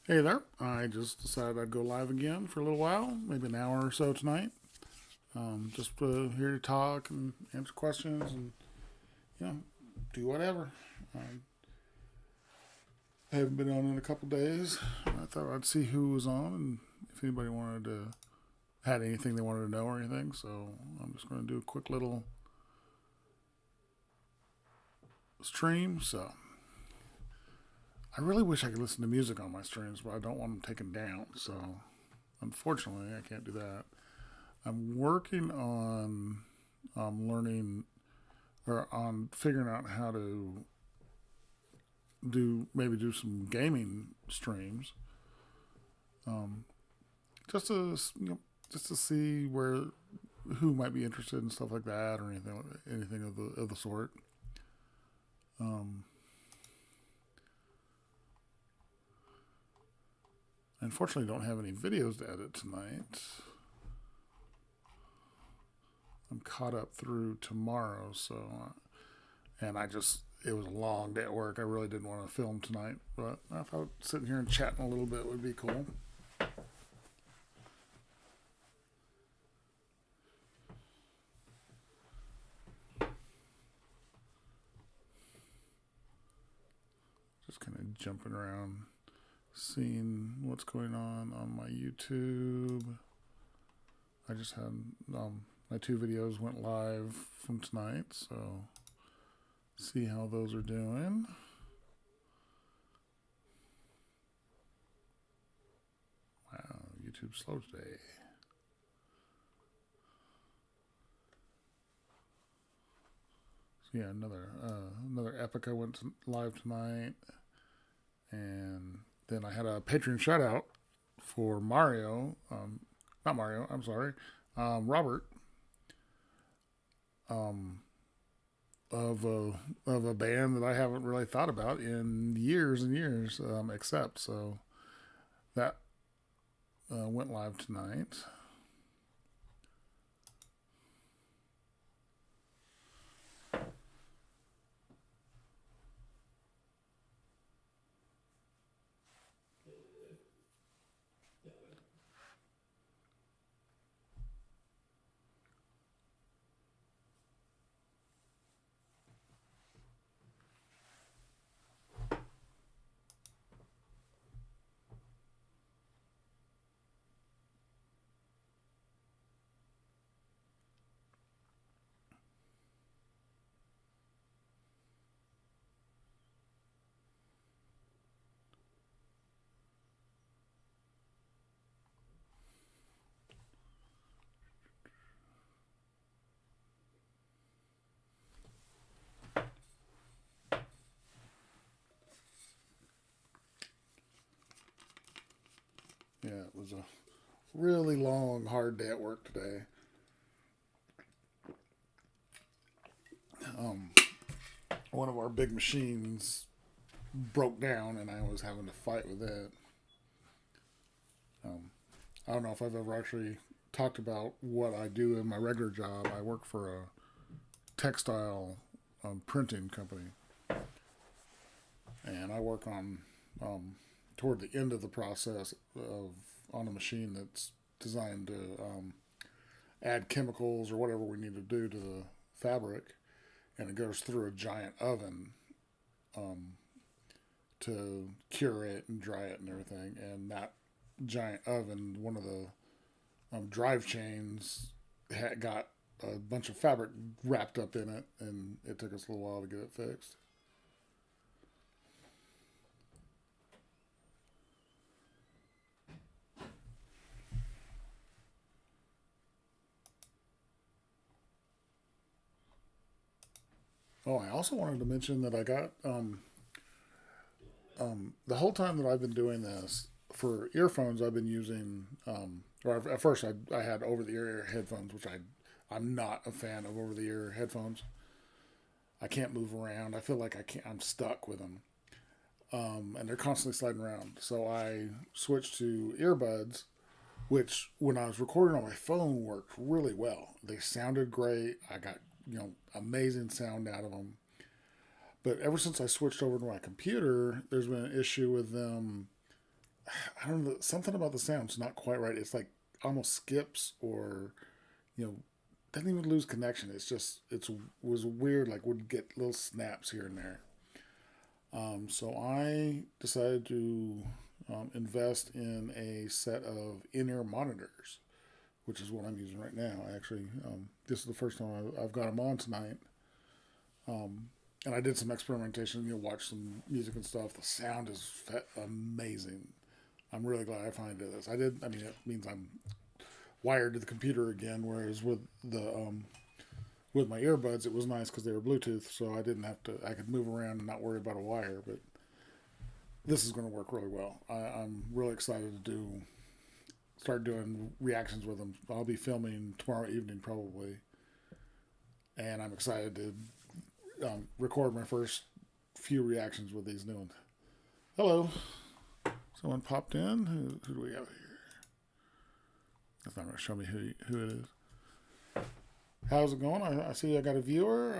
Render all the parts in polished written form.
Hey there. I just decided I'd go live again for a little while, maybe an hour or so tonight. Just here to talk and answer questions and, you know, do whatever. Um, I haven't been on in a couple days. I thought I'd see who was on and if anybody had anything they wanted to know or anything. So I'm just going to do a quick little stream. So I really wish I could listen to music on my streams, but I don't want them taken down. So unfortunately, I can't do that. I'm working on learning or on figuring out how to do some gaming streams, um, just to just to see where who might be interested in stuff like that or anything of the sort. Um, I unfortunately don't have any videos to edit tonight. I'm caught up through tomorrow, and it was a long day at work. I really didn't want to film tonight, but I thought sitting here and chatting a little bit would be cool. Just kind of jumping around, seeing what's going on my YouTube. I just had my two videos went live from tonight, so see how those are doing. Wow, YouTube's slow today. So yeah, another Epic I went live tonight, and then I had a Patreon shout out for Mario. Not Mario. I'm sorry, Robert. Um, of a band that I haven't really thought about in years and years, except so that went live tonight. Yeah, it was a really long, hard day at work today. Um, One of our big machines broke down, and I was having to fight with it. Um, I don't know if I've ever actually talked about what I do in my regular job. I work for a textile printing company, and I work um, toward the end of the process on a machine that's designed to add chemicals or whatever we need to do to the fabric, and it goes through a giant oven um, to cure it and dry it and everything. And that giant oven, one of the drive chains got a bunch of fabric wrapped up in it, and it took us a little while to get it fixed. Oh, I also wanted to mention that I got the whole time that I've been doing this for earphones. I've been using, or at first I had over the ear headphones, which I'm not a fan of over the ear headphones. I can't move around. I feel like I'm stuck with them, and they're constantly sliding around. So I switched to earbuds, which when I was recording on my phone worked really well. They sounded great. I got amazing sound out of them. But ever since I switched over to my computer, there's been an issue with them I don't know, something about the sound's not quite right. It's like almost skips or, you know, doesn't even lose connection. It's just, it was weird, like would get little snaps here and there. So I decided to invest in a set of in-ear monitors, which is what I'm using right now. Actually, this is the first time I've got them on tonight. And I did some experimentation, watch some music and stuff. The sound is amazing. I'm really glad I finally did this. I mean, it means I'm wired to the computer again, whereas with my earbuds, it was nice because they were Bluetooth, so I didn't have to. I could move around and not worry about a wire. But this is going to work really well. I'm really excited to start doing reactions with them. I'll be filming tomorrow evening probably, and I'm excited to record my first few reactions with these new ones. Hello, someone popped in. Who do we have here? That's not going to show me who it is. How's it going? I see I got a viewer.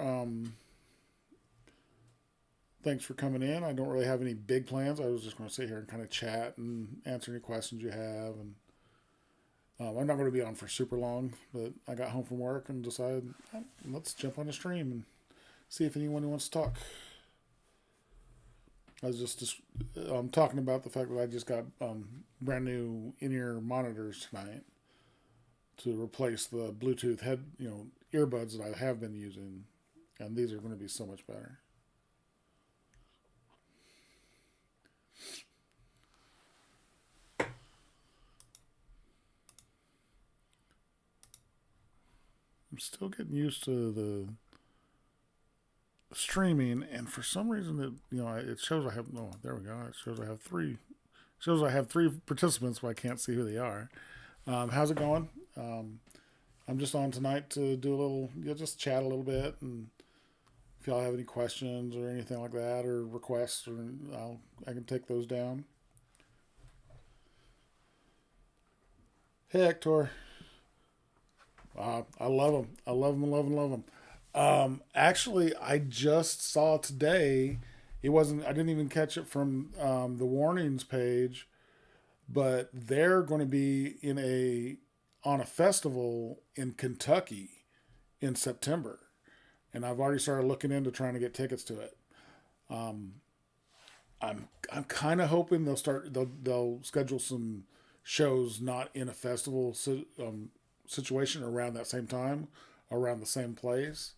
Thanks for coming in. I don't really have any big plans. I was just going to sit here and kind of chat and answer any questions you have. And I'm not going to be on for super long, but I got home from work and decided, let's jump on a stream and see if anyone wants to talk. I was just talking about the fact that I just got brand new in-ear monitors tonight to replace the Bluetooth earbuds that I have been using, and these are going to be so much better. I'm still getting used to the streaming, and for some reason it shows I have there we go. It shows I have three participants, but I can't see who they are. How's it going? I'm just on tonight to do a little, just chat a little bit, and if y'all have any questions or anything like that, or requests, I can take those down. Hey, Hector. I love them. I love them, love them, love them. Actually, I just saw today. It wasn't. I didn't even catch it from the warnings page, but they're going to be on a festival in Kentucky in September, and I've already started looking into trying to get tickets to it. I'm kind of hoping they'll schedule some shows not in a festival situation around that same time, around the same place,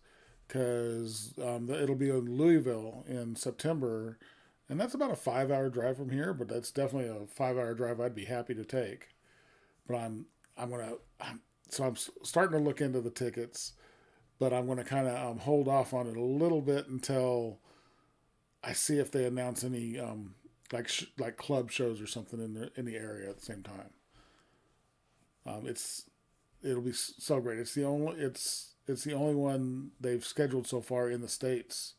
because it'll be in Louisville in September, and that's about a 5-hour drive from here. But that's definitely a 5-hour drive I'd be happy to take. But I'm starting to look into the tickets, but I'm gonna kind of hold off on it a little bit until I see if they announce any like club shows or something in the area at the same time. It'll be so great. It's the only one they've scheduled so far in the States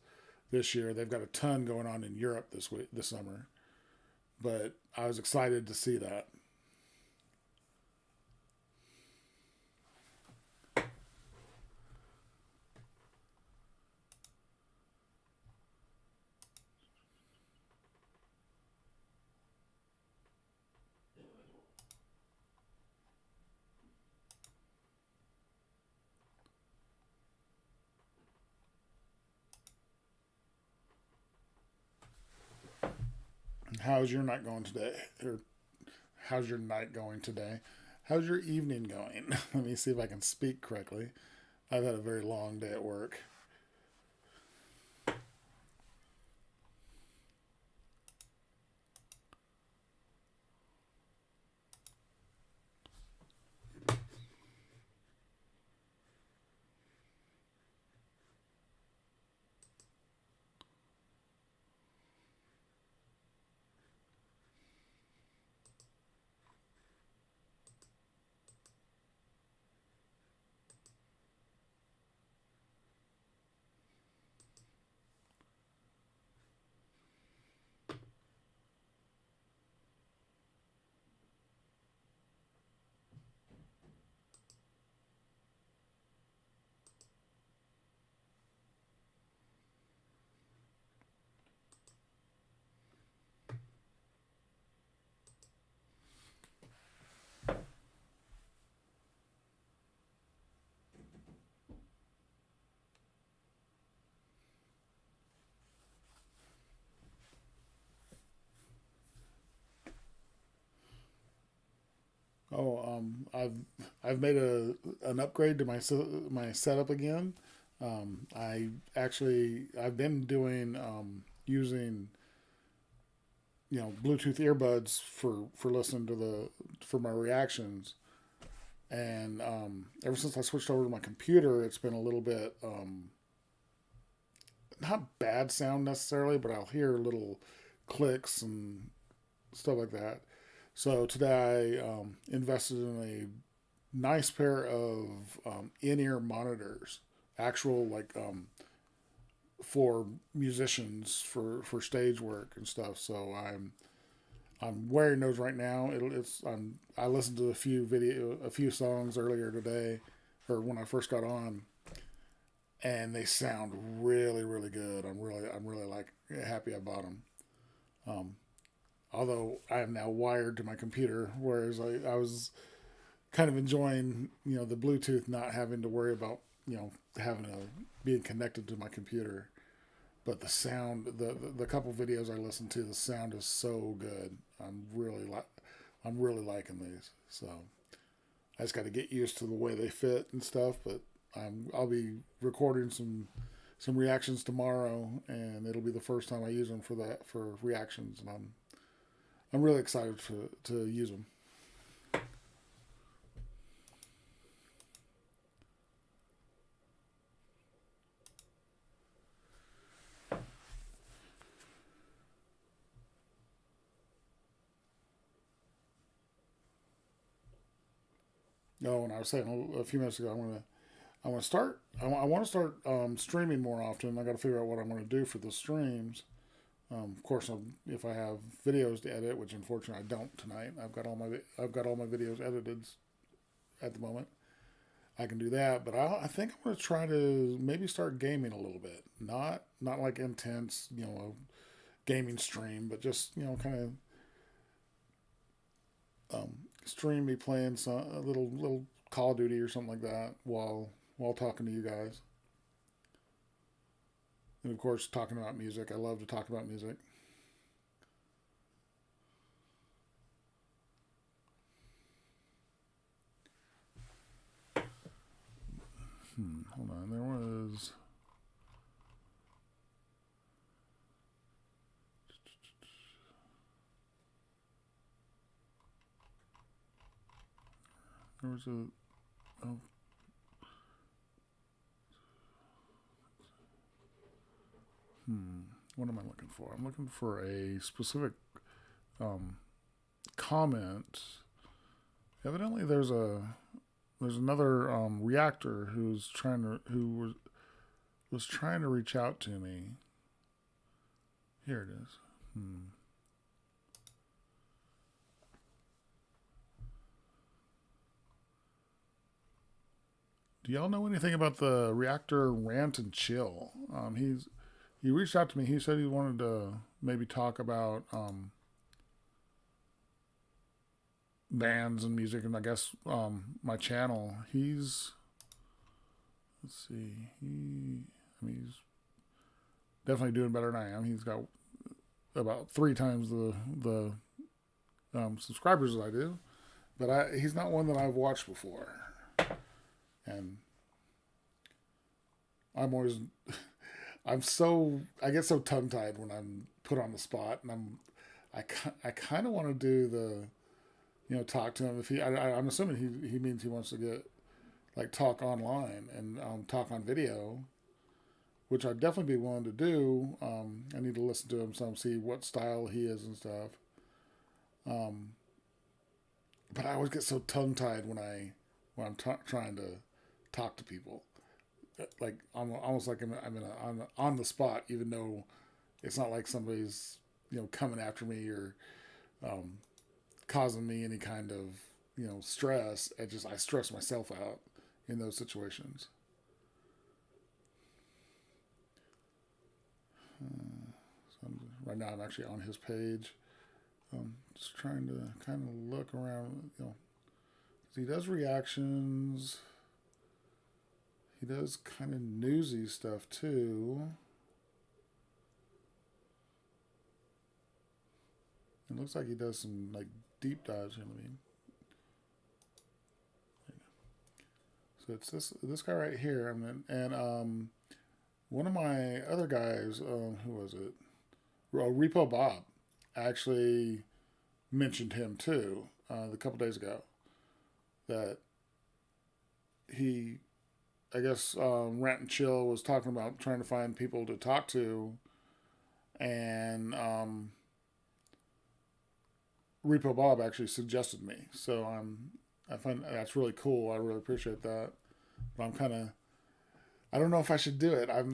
this year. They've got a ton going on in Europe this summer, but I was excited to see that. How's your night going today? Or how's your night going today? How's your evening going? Let me see if I can speak correctly. I've had a very long day at work. I've made an upgrade to my setup again. I've been doing using Bluetooth earbuds for listening to the for my reactions, and ever since I switched over to my computer, it's been a little bit not bad sound necessarily, but I'll hear little clicks and stuff like that. So today I invested in a nice pair of in-ear monitors, actual like for musicians for stage work and stuff. So I'm wearing those right now. I listened to a few songs earlier today, or when I first got on, and they sound really really good. I'm really like happy I bought them. Um, Although I am now wired to my computer, whereas I was kind of enjoying the Bluetooth, not having to worry about having a being connected to my computer. But the sound, the couple videos I listened to, the sound is so good. I'm really liking these. So I just got to get used to the way they fit and stuff. But I'll be recording some reactions tomorrow, and it'll be the first time I use them for reactions, and I'm really excited to use them. No, and I was saying a few minutes ago, I want to start. I want to start streaming more often. I got to figure out what I'm going to do for the streams. Of course, if I have videos to edit, which unfortunately I don't tonight, I've got all my videos edited at the moment. I can do that, but I think I'm going to try to maybe start gaming a little bit. Not like intense, gaming stream, but just kind of stream me playing a little Call of Duty or something like that while talking to you guys. And of course, talking about music. I love to talk about music. Hold on. There was a. Oh, what am I looking for? I'm looking for a specific um, comment. Evidently, there's another reactor who was trying to reach out to me. Here it is. Do y'all know anything about the reactor Rant and Chill? He reached out to me. He said he wanted to maybe talk about bands and music, and I guess my channel. Let's see. He's definitely doing better than I am. He's got about 3 times the subscribers as I do, but he's not one that I've watched before, and I'm always I get so tongue tied when I'm put on the spot, and I kind of want to do the talk to him if I'm assuming he means he wants to get like talk online and talk on video, which I'd definitely be willing to do. I need to listen to him some, see what style he is and stuff. But I always get so tongue tied when I'm trying to talk to people. Like I'm almost like on the spot, even though it's not like somebody's coming after me or um, causing me any kind of stress. I stress myself out in those situations. Right now, I'm actually on his page. Just trying to kind of look around. He does reactions. He does kind of newsy stuff too. It looks like he does some like deep dives. it's this guy right here. I mean, and one of my other guys, who was it? Repo Bob, actually mentioned him too a couple days ago. That he, I guess, Rant and Chill was talking about trying to find people to talk to, and Repo Bob actually suggested me. So I find that's really cool. I really appreciate that. But I'm kind of, I don't know if I should do it. I'm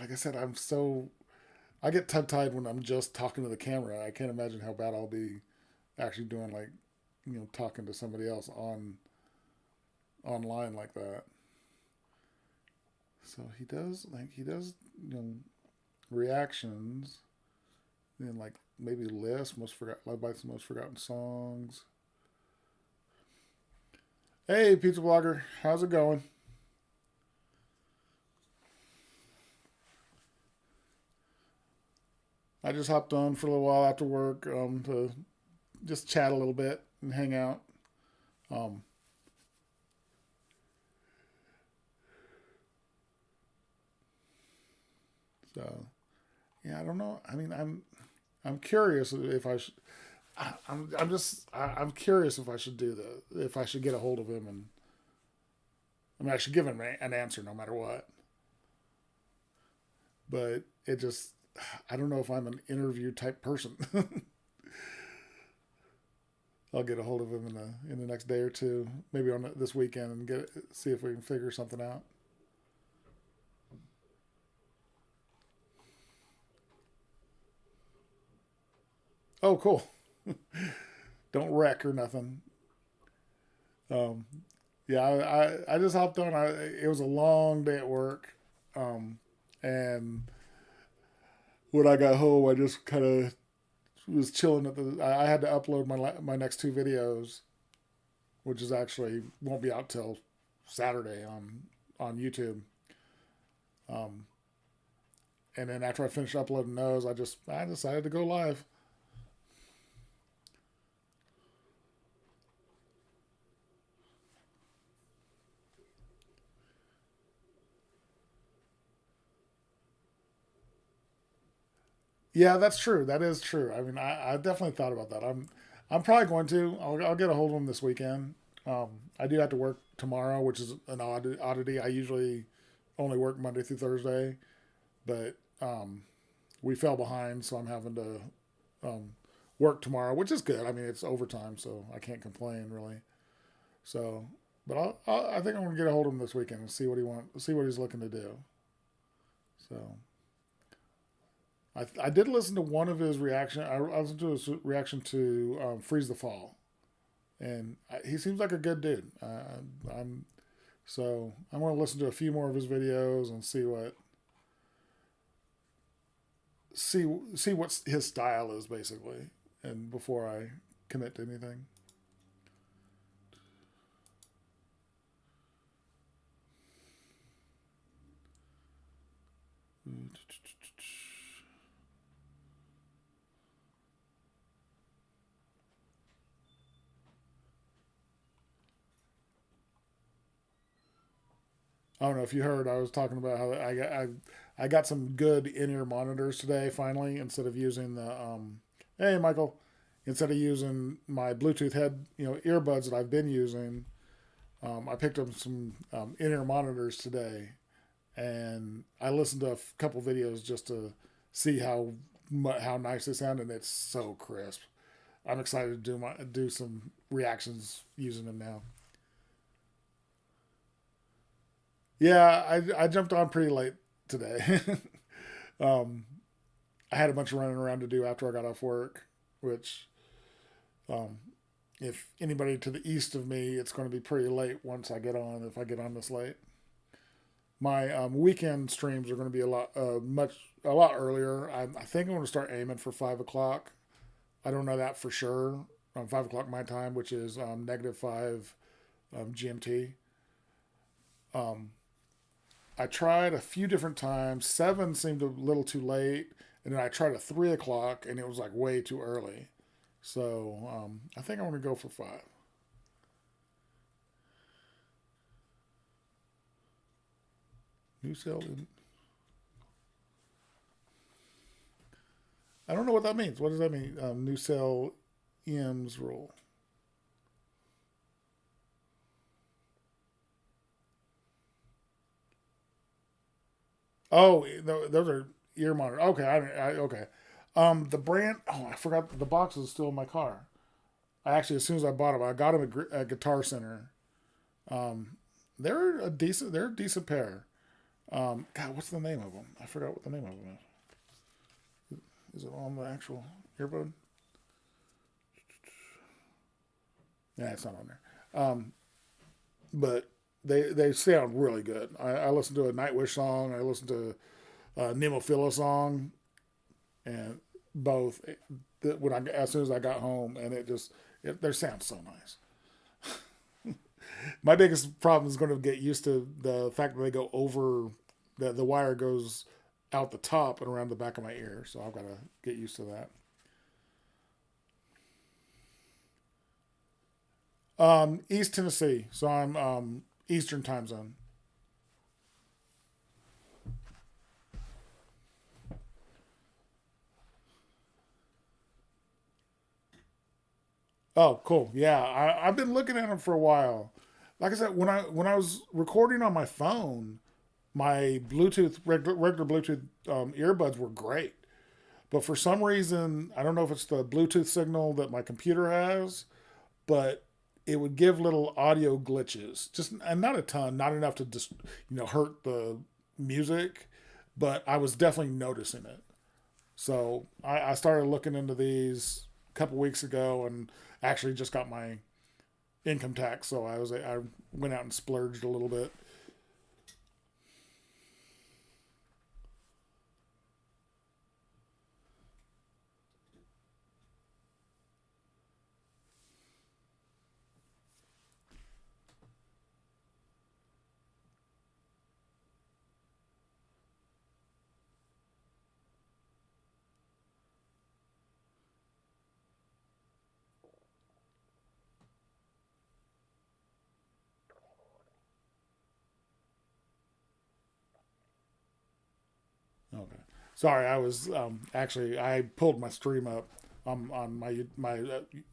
like I said, I get tongue tied when I'm just talking to the camera. I can't imagine how bad I'll be actually doing, like, talking to somebody else online like that. So he does reactions and, like, maybe lists love bites, most forgotten songs. Hey, pizza blogger, how's it going? I just hopped on for a little while after work, to just chat a little bit and hang out. Um, so yeah, I don't know. I mean, I'm curious if I should. I'm curious if I should do if I should get a hold of him, and I mean I should give him an answer no matter what. But it just, I don't know if I'm an interview type person. I'll get a hold of him in the next day or two, maybe on this weekend, and see if we can figure something out. Oh, cool. Don't wreck or nothing. Um, yeah, I just hopped on. It was a long day at work, um, and when I got home, I just kind of was chilling I had to upload my next two videos, which is actually won't be out till Saturday on YouTube. Um, and then after I finished uploading those, I decided to go live. Yeah, that's true. That is true. I mean, I definitely thought about that. I'm probably going to. I'll get a hold of them this weekend. I do have to work tomorrow, which is an oddity. I usually only work Monday through Thursday, but we fell behind, so I'm having to um, work tomorrow, which is good. I mean, it's overtime, so I can't complain really. So, but I think I'm gonna get a hold of him this weekend and see what he's looking to do. So, I did listen to one of his reaction. I listened to his reaction to Freeze the Fall, and he seems like a good dude. I'm so I'm gonna listen to a few more of his videos and see what his style is basically, and before I commit to anything. I don't know if you heard. I was talking about how I got some good in ear monitors today. Finally, instead of using the hey Michael, instead of using my Bluetooth earbuds that I've been using, I picked up some in ear monitors today, and I listened to a couple videos just to see how nice they sound, and it's so crisp. I'm excited to do some reactions using them now. Yeah, I jumped on pretty late today. um, I had a bunch of running around to do after I got off work, which, um, if anybody to the east of me, it's going to be pretty late once I get on. If I get on this late, my weekend streams are going to be a lot earlier. I think I'm going to start aiming for 5 o'clock. I don't know that for sure. 5 o'clock my time, which is -5 GMT. Um, I tried a few different times. 7 seemed a little too late, and then I tried at 3 o'clock, and it was like way too early. So I think I'm gonna go for 5. New cell. I don't know what that means. What does that mean? New cell EMS rule. Oh, those are ear monitors. Okay, okay. The brand. Oh, I forgot. The box is still in my car. I actually, as soon as I bought them, I got them at Guitar Center. Um, They're a decent pair. God, what's the name of them? I forgot what the name of them is. Is it on the actual earbud? Yeah, it's not on there. But they sound really good. I listened to a Nightwish song. I listened to a Nemophila song, and both when I as soon as I got home, and their sound so nice. My biggest problem is going to get used to the fact that they go over the wire goes out the top and around the back of my ear, so I've got to get used to that. East Tennessee, so I'm Eastern time zone. Oh, cool. Yeah, I've been looking at them for a while. Like I said, when I was recording on my phone, my regular Bluetooth earbuds were great. But for some reason, I don't know if it's the Bluetooth signal that my computer has, but it would give little audio glitches. Just and not a ton, not enough to just hurt the music, but I was definitely noticing it. So I started looking into these a couple weeks ago, and actually just got my income tax, so I went out and splurged a little bit. Okay. Sorry, I was actually I pulled my stream up on my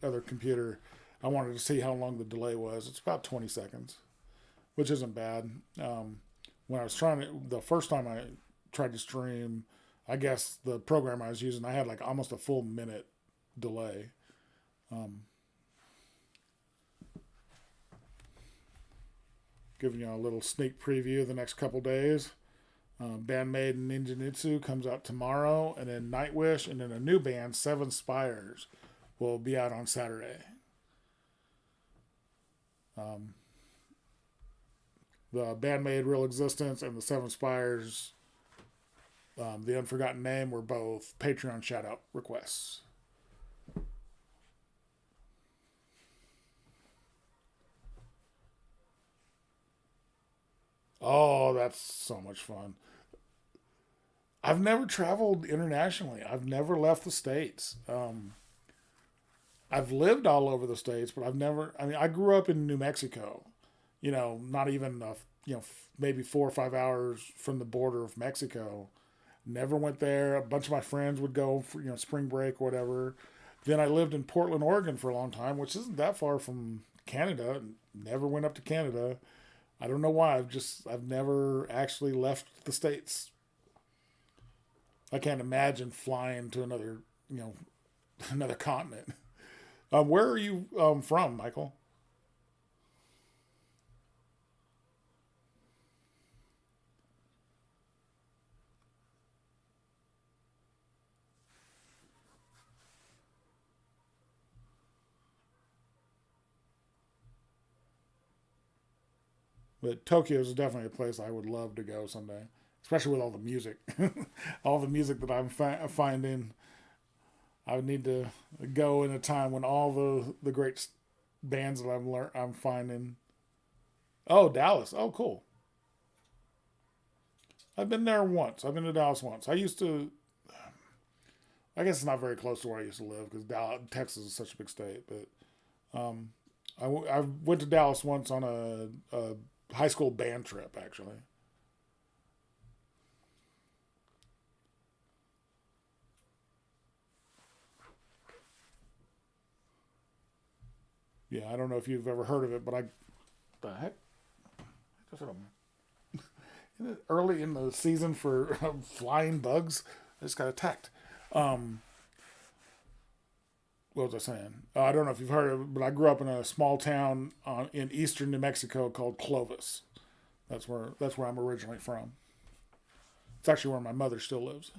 other computer. I wanted to see how long the delay was. It's about 20 seconds, which isn't bad. When I was trying to the first time I tried to stream, I guess the program I was using, I had like almost a full minute delay. Um, Giving you a little sneak preview of the next couple days. Bandmade Ninjutsu comes out tomorrow, and then Nightwish, and then a new band, Seven Spires, will be out on Saturday. Um, the Bandmade Real Existence and the Seven Spires, the Unforgotten Name, were both Patreon shout out requests. Oh, that's so much fun. I've never traveled internationally. I've never left the states. I've lived all over the states, but I've never. I mean, I grew up in New Mexico. Not even maybe 4 or 5 hours from the border of Mexico. Never went there. A bunch of my friends would go for spring break or whatever. Then I lived in Portland, Oregon for a long time, which isn't that far from Canada. Never went up to Canada. I don't know why. I've never actually left the states. I can't imagine flying to another you know another continent. Where are you from, Michael? But Tokyo is definitely a place I would love to go someday, especially with all the music, all the music that I'm finding. I would need to go in a time when all the great bands that I'm finding. Oh, Dallas. Oh, cool. I've been there once. I've been to Dallas once. I used to. I guess it's not very close to where I used to live because Texas is such a big state. But I went to Dallas once on a high school band trip, actually. Yeah, I don't know if you've ever heard of it, but the heck, just early in the season for flying bugs, I just got attacked. Um, what was I saying? I don't know if you've heard of it, but I grew up in a small town in eastern New Mexico called Clovis. That's where I'm originally from. It's actually where my mother still lives.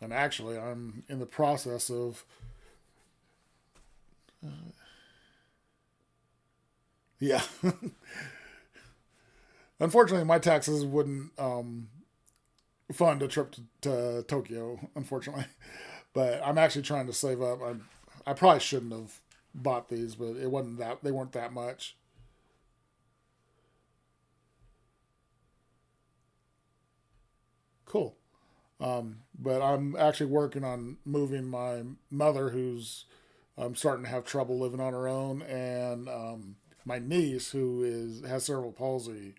And actually, I'm in the process of, yeah. Unfortunately, my taxes wouldn't fund a trip to Tokyo. Unfortunately, but I'm actually trying to save up. I probably shouldn't have bought these, but it wasn't that they weren't that much. Cool. But I'm actually working on moving my mother, who's starting to have trouble living on her own, and my niece, who is has cerebral palsy,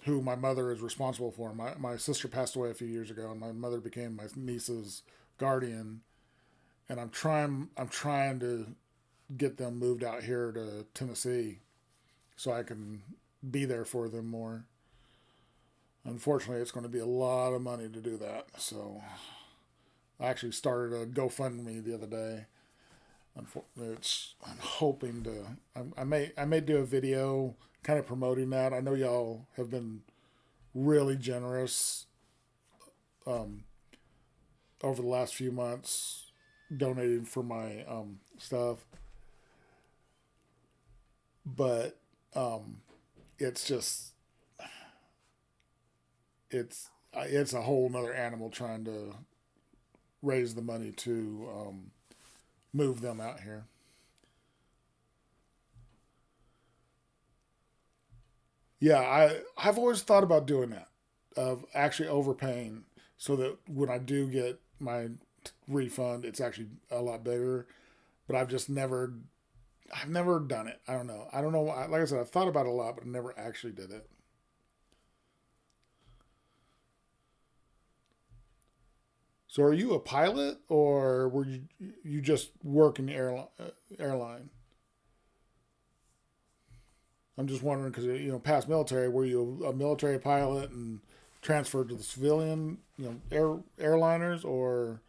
who my mother is responsible for. My sister passed away a few years ago, and my mother became my niece's guardian. And I'm trying to get them moved out here to Tennessee so I can be there for them more. Unfortunately, it's going to be a lot of money to do that. So I actually started a GoFundMe the other day. I'm hoping to. I may do a video kind of promoting that. I know y'all have been really generous um, over the last few months donating for my stuff, but it's just it's a whole nother animal trying to raise the money to move them out here. Yeah, I've always thought about doing that, of actually overpaying, so that when I do get my refund, it's actually a lot bigger. But I've never done it. I don't know. I don't know. Like I said, I've thought about it a lot, but I never actually did it. So, are you a pilot, or were you just work in the airline? I'm just wondering because past military, were you a military pilot and transferred to the civilian, airliners or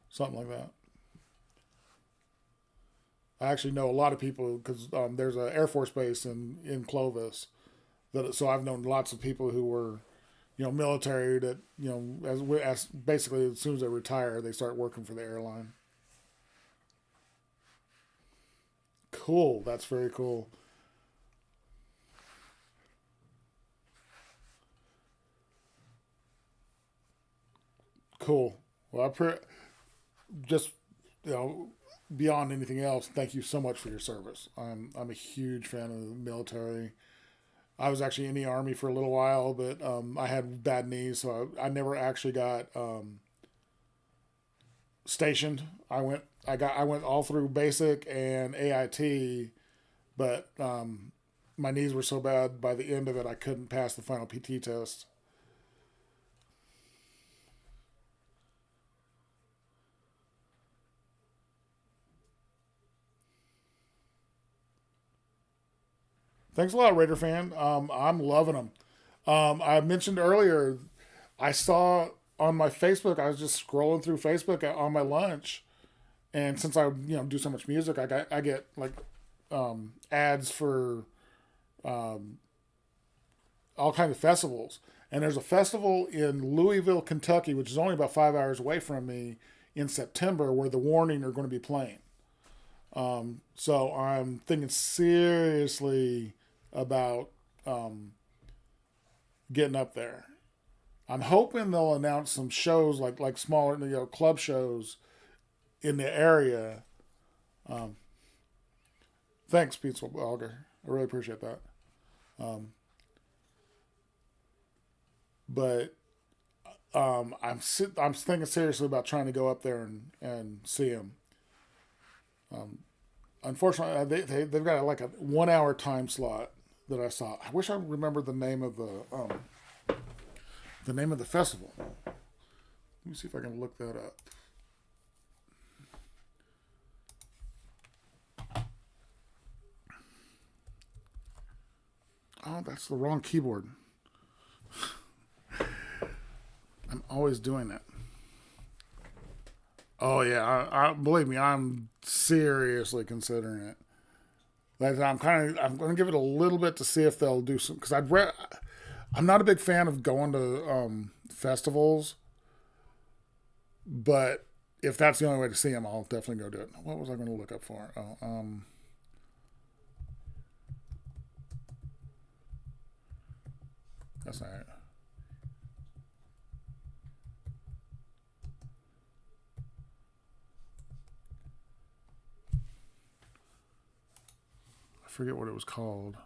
something like that? I actually know a lot of people because there's an Air Force base in Clovis. So I've known lots of people who were military that as basically as soon as they retire, they start working for the airline. Cool, that's very cool. Cool. Well, just you know beyond anything else, thank you so much for your service. I'm a huge fan of the military. I was actually in the army for a little while, but I had bad knees, so I never actually got stationed. I went all through basic and AIT, but my knees were so bad by the end of it I couldn't pass the final PT test. Thanks a lot, Raider fan. I'm loving them. I mentioned earlier, I saw on my Facebook. I was just scrolling through Facebook on my lunch, and since I do so much music, I get like ads for all kinds of festivals. And there's a festival in Louisville, Kentucky, which is only about 5 hours away from me, in September, where the Warning are going to be playing. So I'm thinking seriously about um, getting up there. I'm hoping they'll announce some shows like smaller club shows in the area. Um, Thanks, Pizza Auger. I really appreciate that. Um, but I'm thinking seriously about trying to go up there and see him. Unfortunately, they've got like a 1 hour time slot that I saw. I wish I remembered the name of the festival. Let me see if I can look that up. Oh, that's the wrong keyboard. I'm always doing that. Oh yeah, I believe me, I'm seriously considering it. Like I'm going to give it a little bit to see if they'll do some because I'm not a big fan of going to festivals, but if that's the only way to see them, I'll definitely go do it. What was I going to look up for? That's all right. I forget what it was called.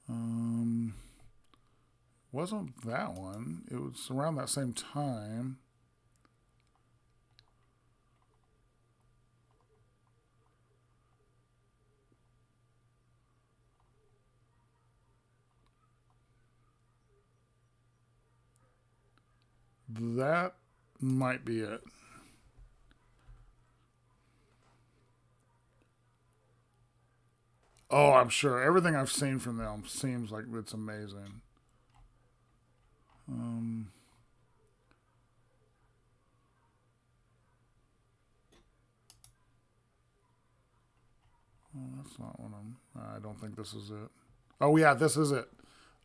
Um, wasn't that one? It was around that same time. That might be it. Oh, I'm sure. Everything I've seen from them seems like it's amazing. Um, that's not one of them. I don't think this is it. Oh yeah, this is it.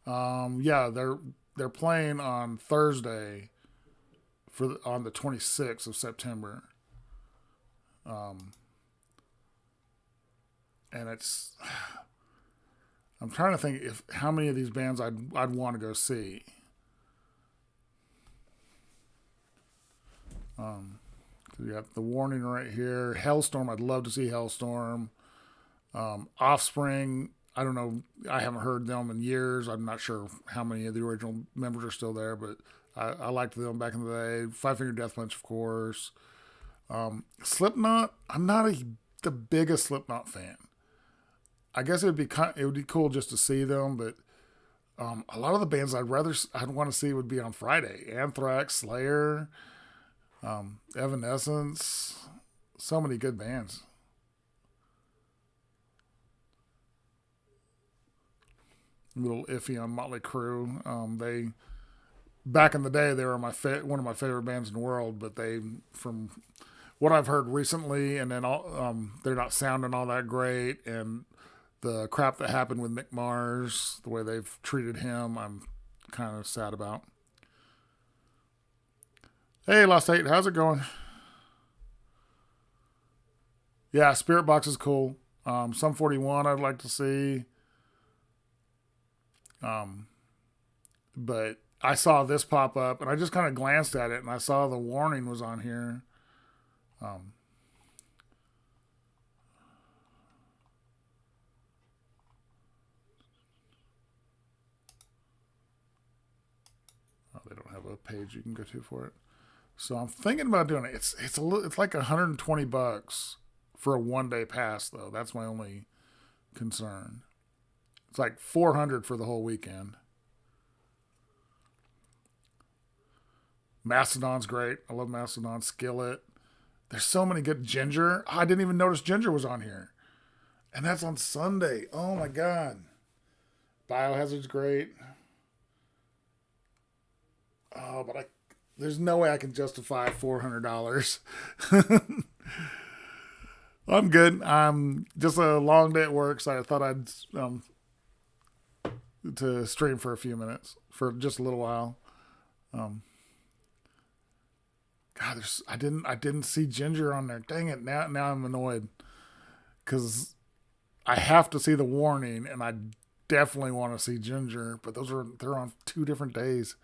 Yeah, they're playing on Thursday on the 26th of September. Um, and it's I'm trying to think if how many of these bands I'd want to go see. So you got the Warning right here. Hellstorm. I'd love to see Hellstorm. Offspring. I don't know. I haven't heard them in years. I'm not sure how many of the original members are still there, but I liked them back in the day. Five Finger Death Punch, of course. Slipknot. I'm not the biggest Slipknot fan. I guess it would be cool just to see them, but a lot of the bands I'd want to see would be on Friday. Anthrax, Slayer, Evanescence, so many good bands. A little iffy on Motley Crue. They back in the day they were one of my favorite bands in the world, but they from what I've heard recently, and then they're not sounding all that great, and the crap that happened with Mick Mars, the way they've treated him, I'm kind of sad about. Hey, Lost Eight, how's it going? Yeah, Spirit Box is cool. Some 41 I'd like to see. Um, but I saw this pop up and I just kind of glanced at it and I saw the Warning was on here. Um, oh, they don't have a page you can go to for it. So I'm thinking about doing it. It's like $120 for a 1 day pass though. That's my only concern. It's like 400 for the whole weekend. Mastodon's great. I love Mastodon. Skillet. There's so many good Ginger. Oh, I didn't even notice Ginger was on here. And that's on Sunday. Oh my god. Biohazard's great. Oh, but there's no way I can justify $400. I'm good. I'm just a long day at work, so I thought I'd to stream for a few minutes for just a little while. Um, God, I didn't see Ginger on there. Dang it! Now I'm annoyed because I have to see the Warning, and I definitely want to see Ginger, but they're on 2 different days.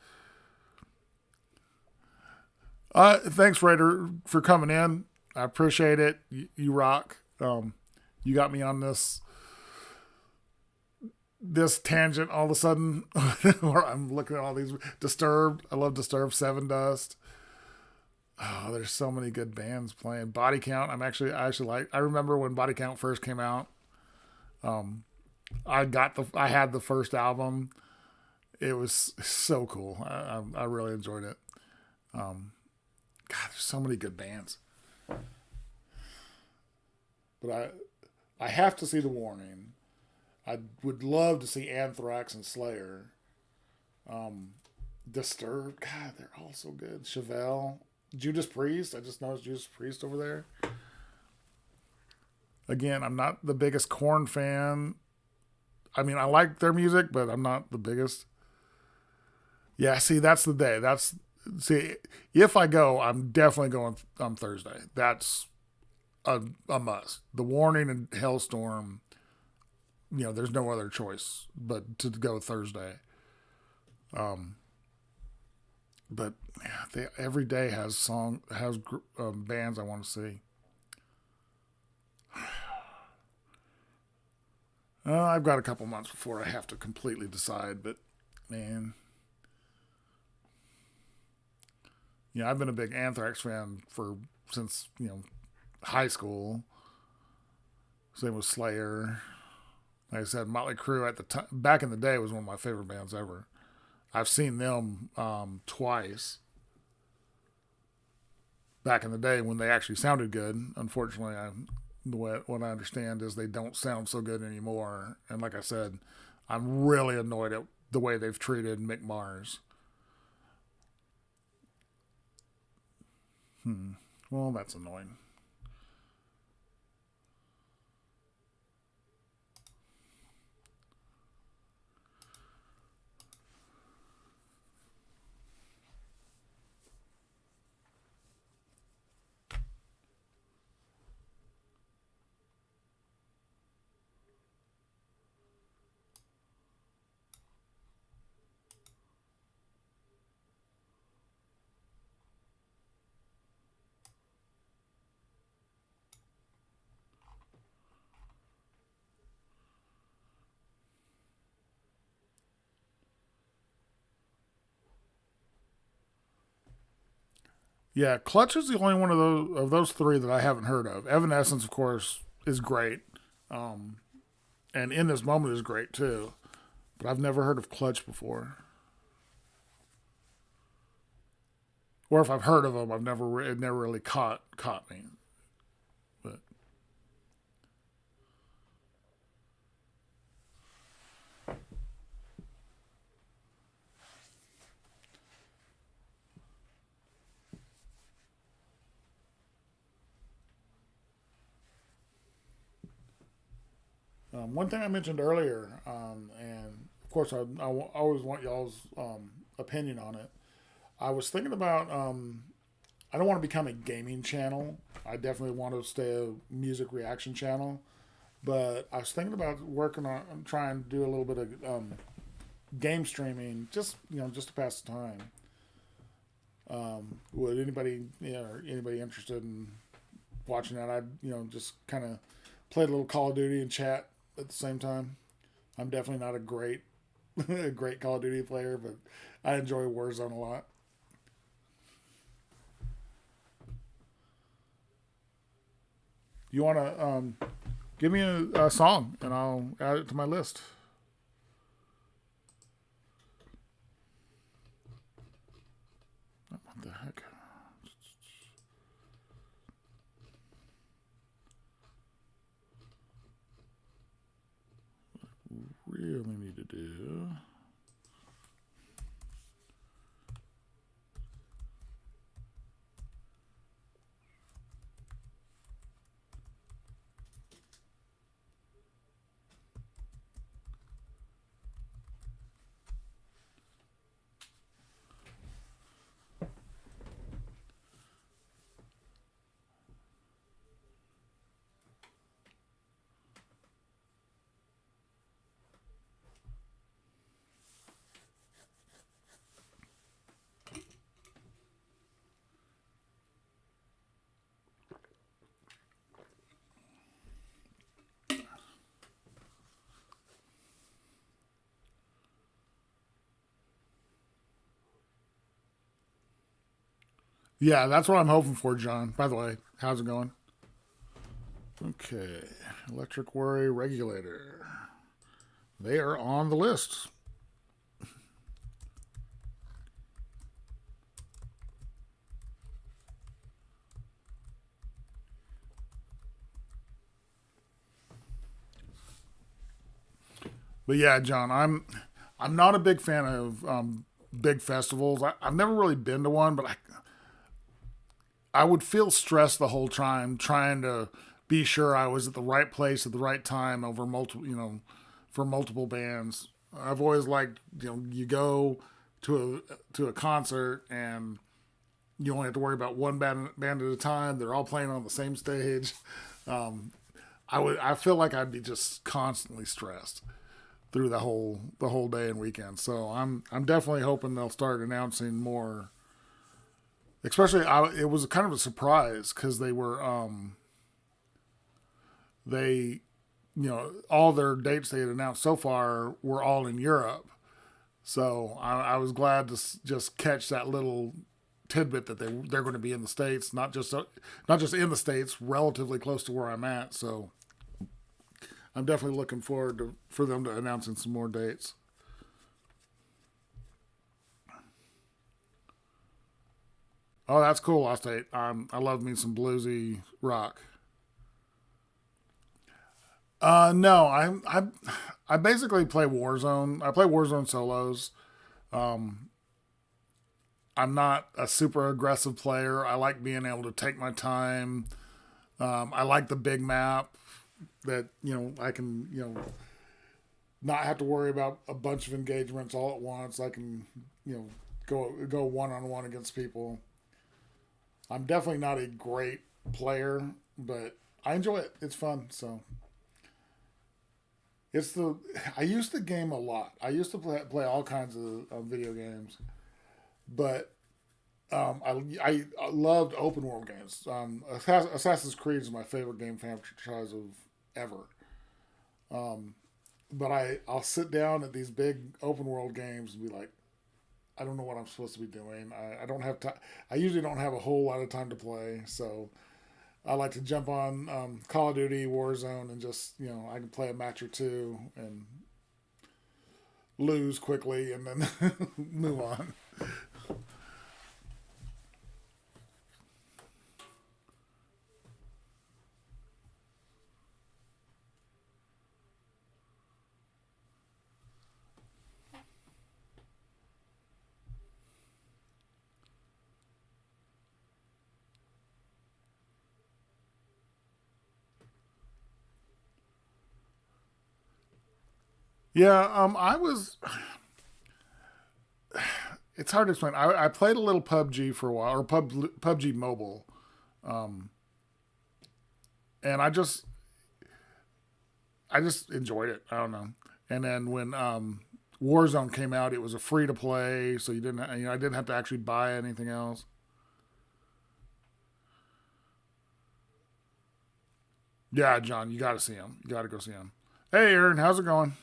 Thanks, Raider, for coming in. I appreciate it. You rock. You got me on this this tangent all of a sudden where I'm looking at all these Disturbed. I love Disturbed, Seven Dust. Oh, there's so many good bands playing. Body Count. I actually like. I remember when Body Count first came out. I had the first album. It was so cool. I really enjoyed it. God, there's so many good bands. But I have to see The Warning. I would love to see Anthrax and Slayer. Disturbed. God, they're all so good. Chevelle. Judas Priest. I just noticed Judas Priest over there. Again, I'm not the biggest Korn fan. I mean, I like their music, but I'm not the biggest. Yeah, see, that's the day. See, if I go, I'm definitely going on Thursday. That's a must. The Warning and Hellstorm, there's no other choice but to go Thursday. But yeah, every day has bands I want to see. I've got a couple months before I have to completely decide, but man, I've been a big Anthrax fan since high school. Same with Slayer. Like I said, Motley Crue at the time, back in the day, was one of my favorite bands ever. I've seen them twice. Back in the day when they actually sounded good. Unfortunately, what I understand is they don't sound so good anymore. And like I said, I'm really annoyed at the way they've treated Mick Mars. Well, that's annoying. Yeah, Clutch is the only one of those three that I haven't heard of. Evanescence, of course, is great, and In This Moment is great too. But I've never heard of Clutch before, or if I've heard of them, it never really caught me. But one thing I mentioned earlier, and of course I always want y'all's opinion on it. I was thinking about. I don't want to become a gaming channel. I definitely want to stay a music reaction channel. But I was thinking about working on trying to do a little bit of game streaming, just to pass the time. Would anybody, anybody interested in watching that? I'd, just kind of play a little Call of Duty and chat at the same time. I'm definitely not a great, a great Call of Duty player, but I enjoy Warzone a lot. You want to give me a song and I'll add it to my list. What the heck? Really need to do. Yeah, that's what I'm hoping for, John. By the way, how's it going? Okay, electric worry regulator. They are on the list. But yeah, John, I'm not a big fan of big festivals. I've never really been to one, but I would feel stressed the whole time trying to be sure I was at the right place at the right time over multiple, for multiple bands. I've always liked, you go to a concert and you only have to worry about one band at a time. They're all playing on the same stage. Um, I feel like I'd be just constantly stressed through the whole day and weekend. So I'm definitely hoping they'll start announcing more. Especially, it was kind of a surprise because they all their dates they had announced so far were all in Europe. So I was glad to just catch that little tidbit that they're going to be in the states, not just in the states, relatively close to where I'm at. So I'm definitely looking forward for them to announcing some more dates. Oh, that's cool, Lost Eight. I love me some bluesy rock. No, I basically play Warzone. I play Warzone solos. Um, I'm not a super aggressive player. I like being able to take my time. I like the big map that I can not have to worry about a bunch of engagements all at once. I can go one on one against people. I'm definitely not a great player, but I enjoy it. It's fun. So it's the I used to game a lot. I used to play all kinds of video games, but I loved open world games. Assassin's Creed is my favorite game franchise of ever. Um, but I'll sit down at these big open world games and be like, I don't know what I'm supposed to be doing. I don't have time. I usually don't have a whole lot of time to play, so I like to jump on Call of Duty, Warzone, and just I can play a match or two and lose quickly and then move on. Yeah, I was. It's hard to explain. I played a little PUBG for a while, or PUBG Mobile, um, and I just enjoyed it. I don't know. And then when Warzone came out, it was a free to play, so I didn't have to actually buy anything else. Yeah, John, you got to see him. You got to go see him. Hey, Aaron, how's it going?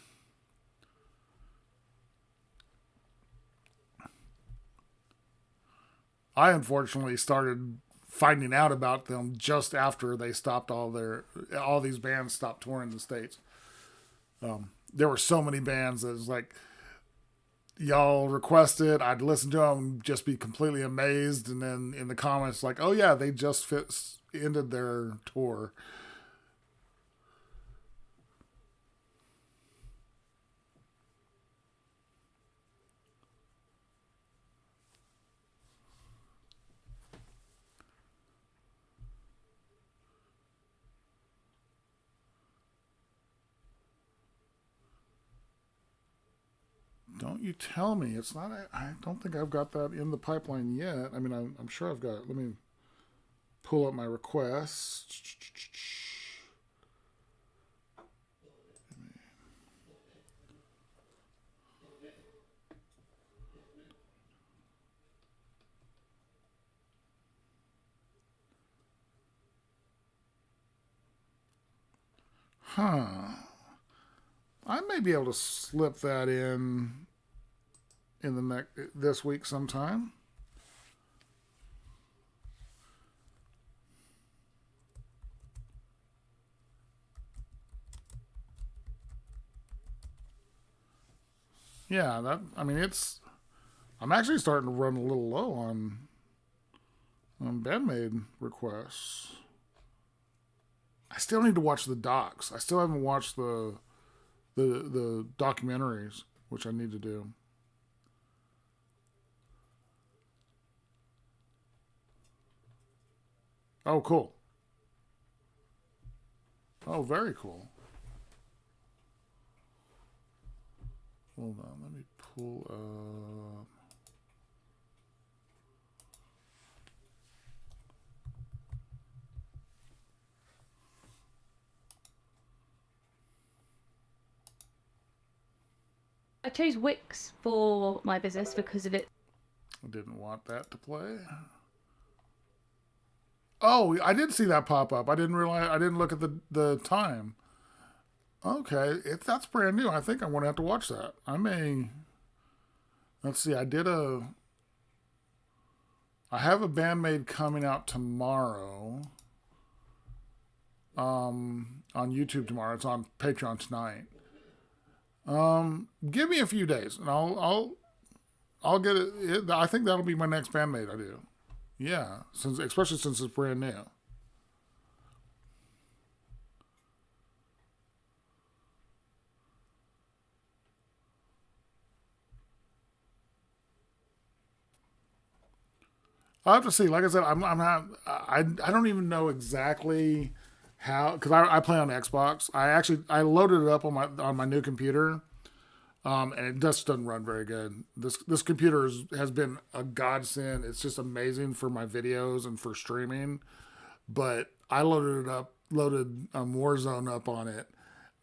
I unfortunately started finding out about them just after they stopped all these bands stopped touring the states. There were so many bands that was like y'all requested. I'd listen to them, just be completely amazed, and then in the comments like, oh yeah, they just ended their tour. Don't you tell me it's not. I don't think I've got that in the pipeline yet. I mean, I'm sure I've got it. Let me pull up my requests. Huh. I may be able to slip that in the next this week sometime. Yeah, I'm actually starting to run a little low on bandmade requests. I still need to watch the docs. I still haven't watched the documentaries, which I need to do. Oh, cool. Oh, very cool. Hold on, let me pull up. I chose Wix for my business because of it. I didn't want that to play. Oh, I did see that pop up. I didn't realize. I didn't look at the time. Okay, if that's brand new, I think I'm gonna have to watch that. I may. Let's see. I have a Bandmade coming out tomorrow. On YouTube tomorrow. It's on Patreon tonight. Give me a few days, and I'll get it. I think that'll be my next Bandmade I do. Yeah, especially since it's brand new. I'll have to see. Like I said, I'm not. I don't even know exactly how because I play on Xbox. I loaded it up on my new computer, and it just doesn't run very good. This computer has been a godsend. It's just amazing for my videos and for streaming. But I loaded Warzone up on it,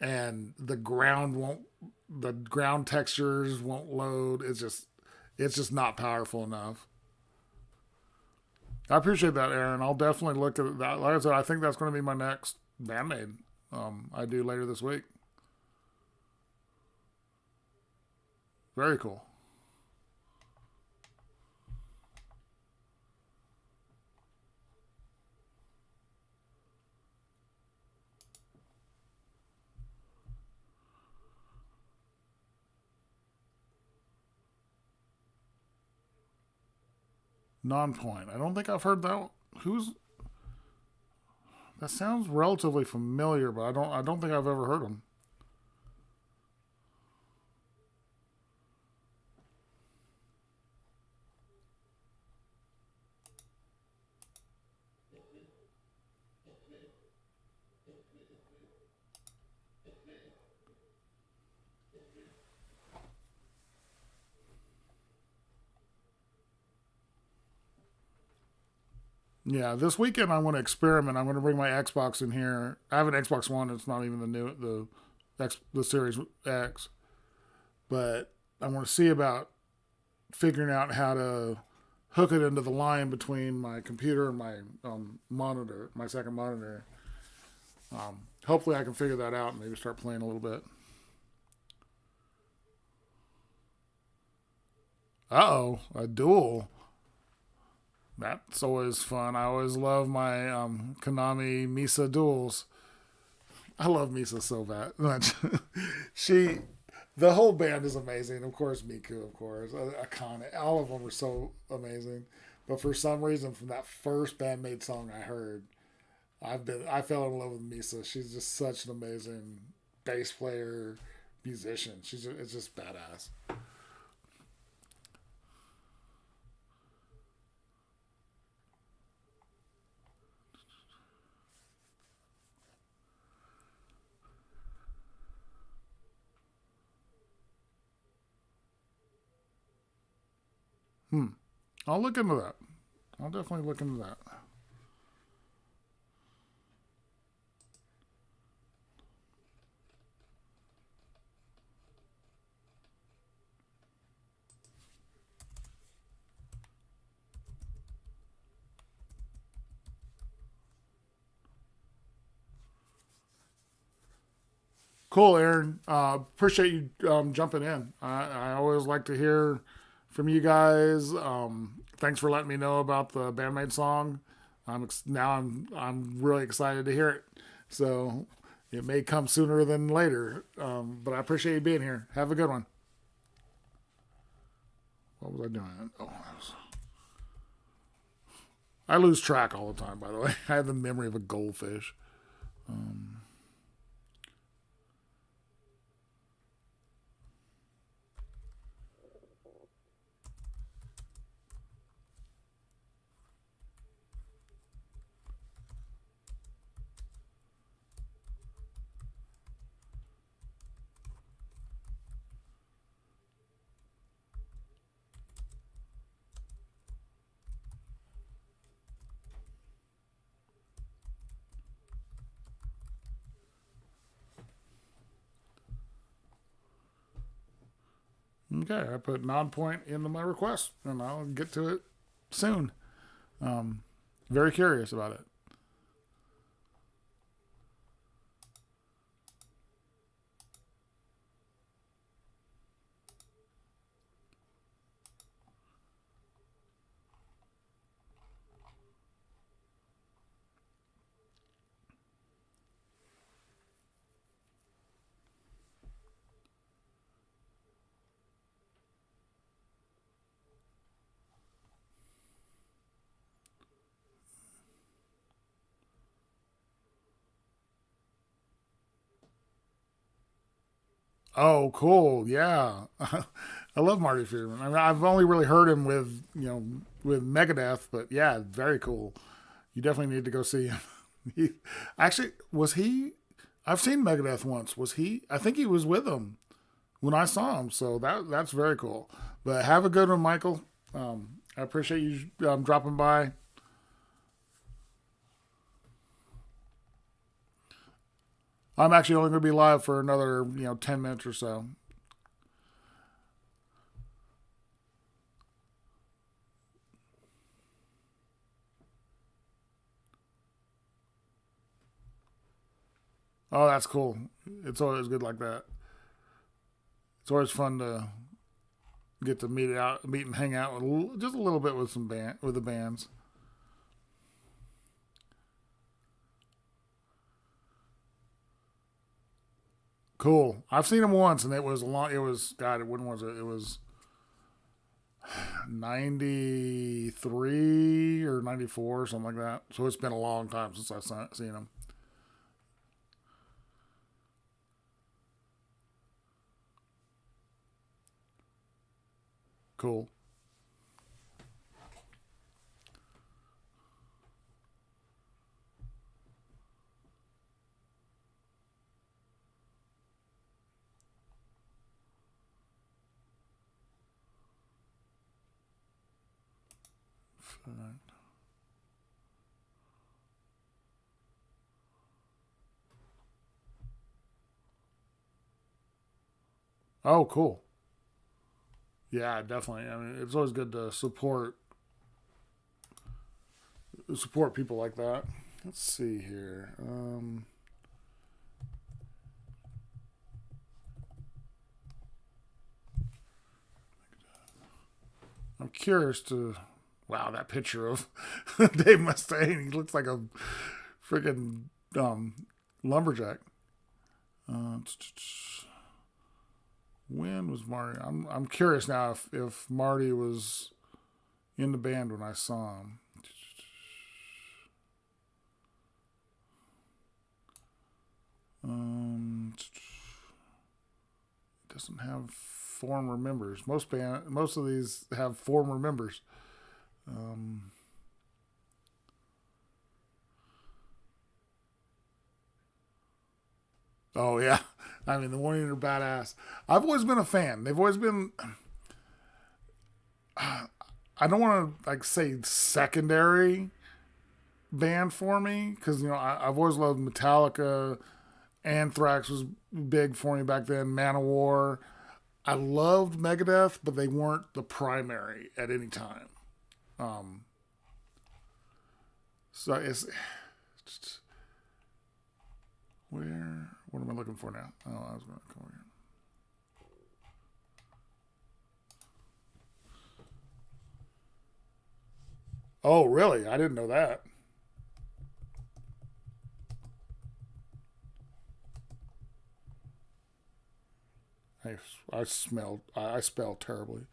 and the ground textures won't load. It's just not powerful enough. I appreciate that, Aaron. I'll definitely look at that. Like I said, I think that's going to be my next bandmade. I do later this week. Very cool. Non-point. I don't think I've heard that. Who's that? Sounds relatively familiar, but I don't think I've ever heard them. Yeah, this weekend I'm going to experiment. I'm going to bring my Xbox in here. I have an Xbox One. It's not even the Series X, but I want to see about figuring out how to hook it into the line between my computer and my monitor, my second monitor. Hopefully, I can figure that out and maybe start playing a little bit. Uh oh, a duel. That's always fun. I always love my Konami Misa duels. I love Misa so bad. she, the whole band is amazing. Of course, Miku, of course, Akane. All of them are so amazing. But for some reason, from that first bandmade song I heard, I fell in love with Misa. She's just such an amazing bass player, musician. It's just badass. Hmm. I'll look into that. I'll definitely look into that. Cool, Aaron. Appreciate you jumping in. I always like to hear from you guys. Thanks for letting me know about the bandmate song. I'm really excited to hear it. So it may come sooner than later. But I appreciate you being here. Have a good one. What was I doing? I lose track all the time, by the way. I have the memory of a goldfish. Okay, I put non-point into my request, and I'll get to it soon. Very curious about it. Oh, cool. Yeah. I love Marty Friedman. I mean, I've only really heard him with Megadeth, but yeah, very cool. You definitely need to go see him. He, actually, was he? I've seen Megadeth once. Was he? I think he was with them when I saw him. So that's very cool. But have a good one, Michael. I appreciate you dropping by. I'm actually only going to be live for another 10 minutes or so. Oh, that's cool. It's always good like that. It's always fun to get to meet and hang out with just a little bit with with the bands. Cool. I've seen them once, and it was a long. It was God. When was it? It was 93 or 94 or something like that. So it's been a long time since I've seen them. Cool. Oh, cool. Yeah, definitely. I mean, it's always good to support people like that. Let's see here. I'm curious to. Wow, that picture of Dave Mustaine. He looks like a freaking lumberjack. Uh, when was Marty? I'm curious now if Marty was in the band when I saw him. Doesn't have former members. Most of these have former members. Um, oh yeah, I mean the One Eater Badass. I've always been a fan. They've always been. I don't want to like say secondary band for me because I've always loved Metallica. Anthrax was big for me back then. Manowar. I loved Megadeth, but they weren't the primary at any time. Um, so it's where? What am I looking for now? Oh, I was going to come over here. Oh, really? I didn't know that. I I spell terribly.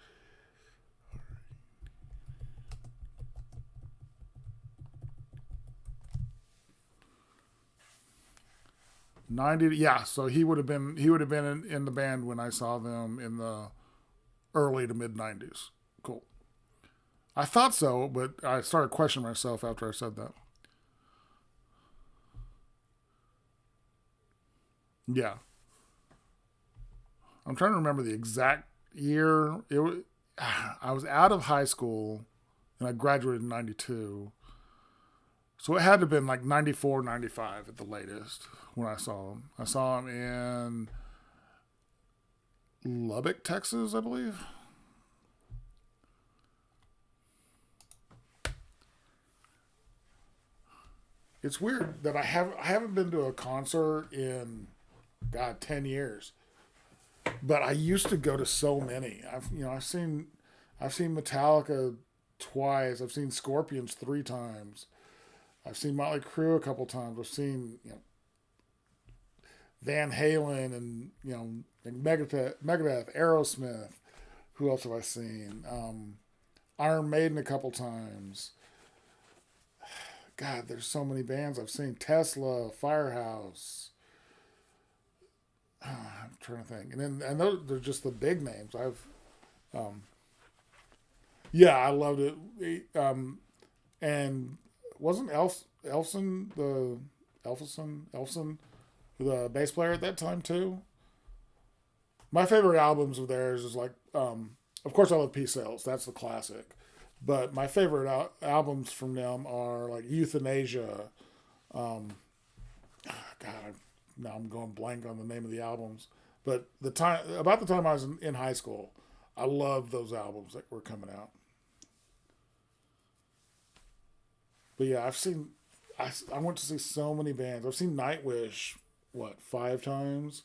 90. Yeah, so he would have been in the band when I saw them in the early to mid 90s. Cool. I thought so, but I started questioning myself after I said that. Yeah, I'm trying to remember the exact year. It was, I was out of high school and I graduated in 92. So it had to have been like 94, 95 at the latest when I saw him. I saw him in Lubbock, Texas, I believe. It's weird that I haven't been to a concert in God 10 years, but I used to go to so many. I've seen Metallica twice. I've seen Scorpions 3 times. I've seen Motley Crue a couple times. I've seen Van Halen and like Megadeth, Aerosmith. Who else have I seen? Iron Maiden a couple times. God, there's so many bands I've seen. Tesla, Firehouse. I'm trying to think, and those they're just the big names. Um, yeah, I loved it. And wasn't Elfson the bass player at that time too? My favorite albums of theirs is like, of course, I love Peace Sales. That's the classic. But my favorite albums from them are like Euthanasia. Um, God, now I'm going blank on the name of the albums. But about the time I was in high school, I loved those albums that were coming out. But yeah, I went to see so many bands. I've seen Nightwish, what, 5 times?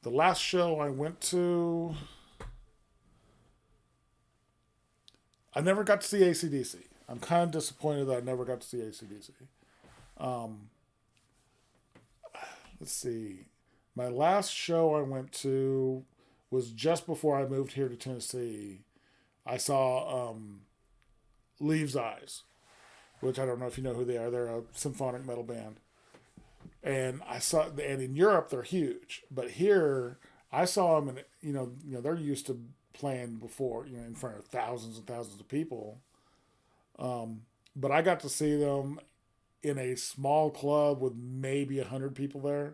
The last show I went to, I never got to see AC/DC. I'm kind of disappointed that I never got to see AC/DC. Um, let's see. My last show I went to was just before I moved here to Tennessee. I saw Leaves Eyes, which I don't know if you know who they are. They're a symphonic metal band. And in Europe they're huge, but here I saw them, and they're used to playing before, in front of thousands and thousands of people. But I got to see them in a small club with maybe 100 people there.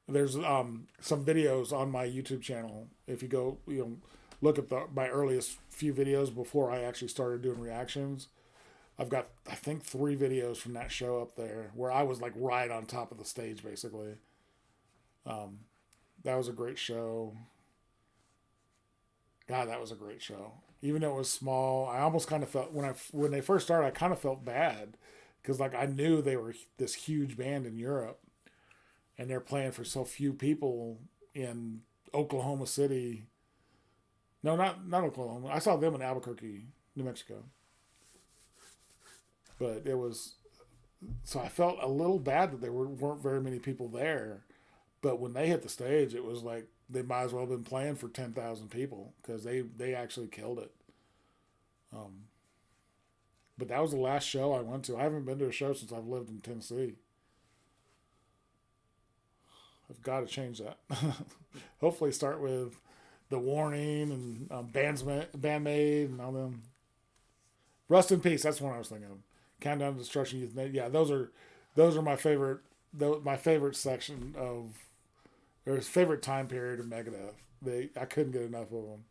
There's some videos on my YouTube channel. If you go, look at my earliest few videos before I actually started doing reactions. I've got, I think, 3 videos from that show up there where I was like right on top of the stage, basically. Um, that was a great show. God, that was a great show. Even though it was small, I almost kind of felt when they first started, I kind of felt bad because like I knew they were this huge band in Europe, and they're playing for so few people in Oklahoma City. No, not Oklahoma. I saw them in Albuquerque, New Mexico. But it was, so I felt a little bad that weren't very many people there. But when they hit the stage, it was like they might as well have been playing for 10,000 people because they actually killed it. Um, but that was the last show I went to. I haven't been to a show since I've lived in Tennessee. I've got to change that. Hopefully, start with The Warning and Bandmate and all them. Rust in Peace. That's one I was thinking of. Countdown to Destruction. Yeah, those are my favorite. My favorite section of, or favorite time period of Megadeth. I couldn't get enough of them.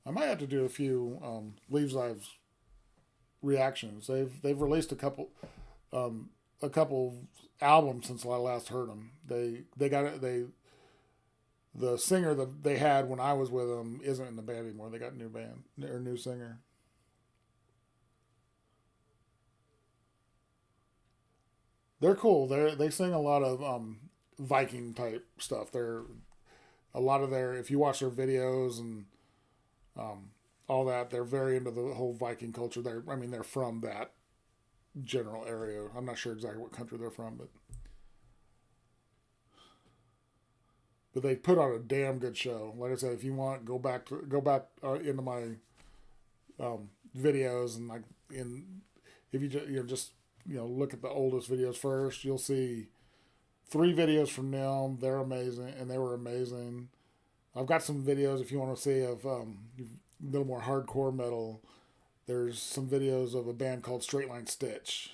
I might have to do a few Leaves Lives reactions. They've released a couple albums since I last heard them. They got it. The singer that they had when I was with them isn't in the band anymore. They got a new band or new singer. They're cool. They sing a lot of Viking type stuff. They're a lot of their if you watch their videos and um, all that, they're very into the whole Viking culture. They're from that general area. I'm not sure exactly what country they're from, but but they put on a damn good show. Like I said, if you want, go back into my videos and like in if you just look at the oldest videos first, you'll see 3 videos from them. They're amazing, and they were amazing. I've got some videos if you want to see of a little more hardcore metal. There's some videos of a band called Straight Line Stitch.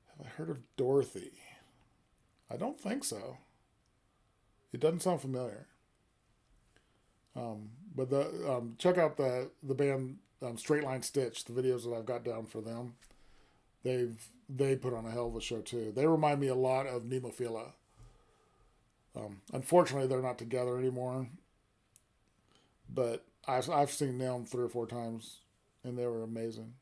Have I heard of Dorothy? I don't think so. It doesn't sound familiar. But check out the band Straight Line Stitch. The videos that I've got down for them. They put on a hell of a show too. They remind me a lot of Nemophila. Unfortunately, they're not together anymore. But I've seen them 3 or 4 times, and they were amazing.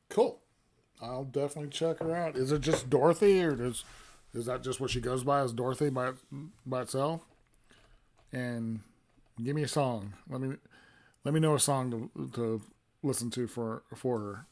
Cool. I'll definitely check her out. Is it just Dorothy, or is that just what she goes by as Dorothy by itself? And give me a song. Let me know a song to listen to for her.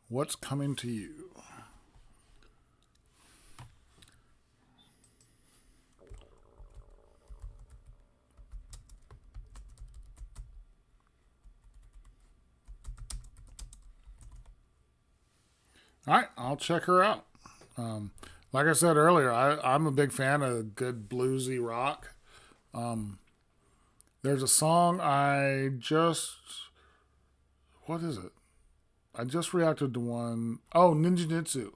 What's coming to you? All right, I'll check her out. Um, like I said earlier, I'm a big fan of good bluesy rock. There's a song what is it? I just reacted to one. Oh, Ninja Nitsu.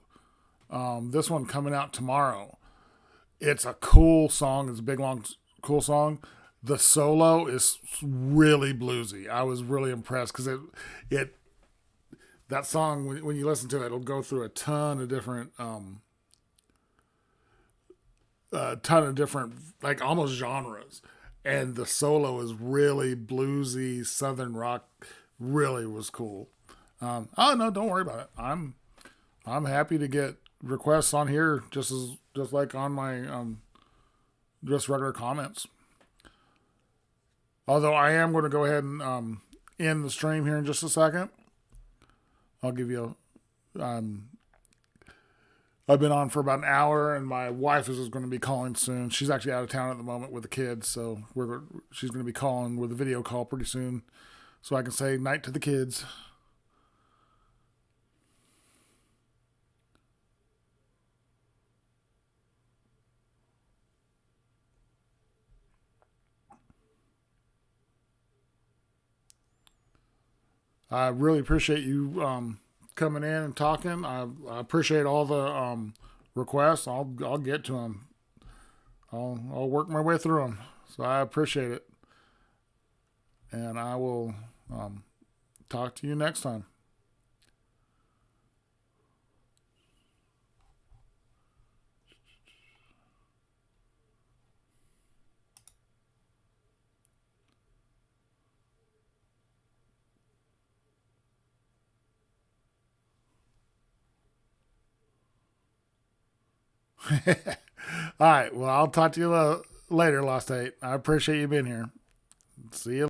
This one coming out tomorrow. It's a cool song. It's a big, long, cool song. The solo is really bluesy. I was really impressed because it that song when you listen to it, it'll go through a ton of different like almost genres, and the solo is really bluesy southern rock. Really was cool. Oh no, don't worry about it. I'm happy to get requests on here just like on my just regular comments. Although I am going to go ahead and end the stream here in just a second. I'll give you I've been on for about an hour, and my wife is going to be calling soon. She's actually out of town at the moment with the kids, so she's going to be calling with a video call pretty soon, so I can say night to the kids. I really appreciate you coming in and talking. I appreciate all the requests. I'll get to them. I'll work my way through them. So I appreciate it, and I will talk to you next time. All right. Well, I'll talk to you later, Lost Eight. I appreciate you being here. See you.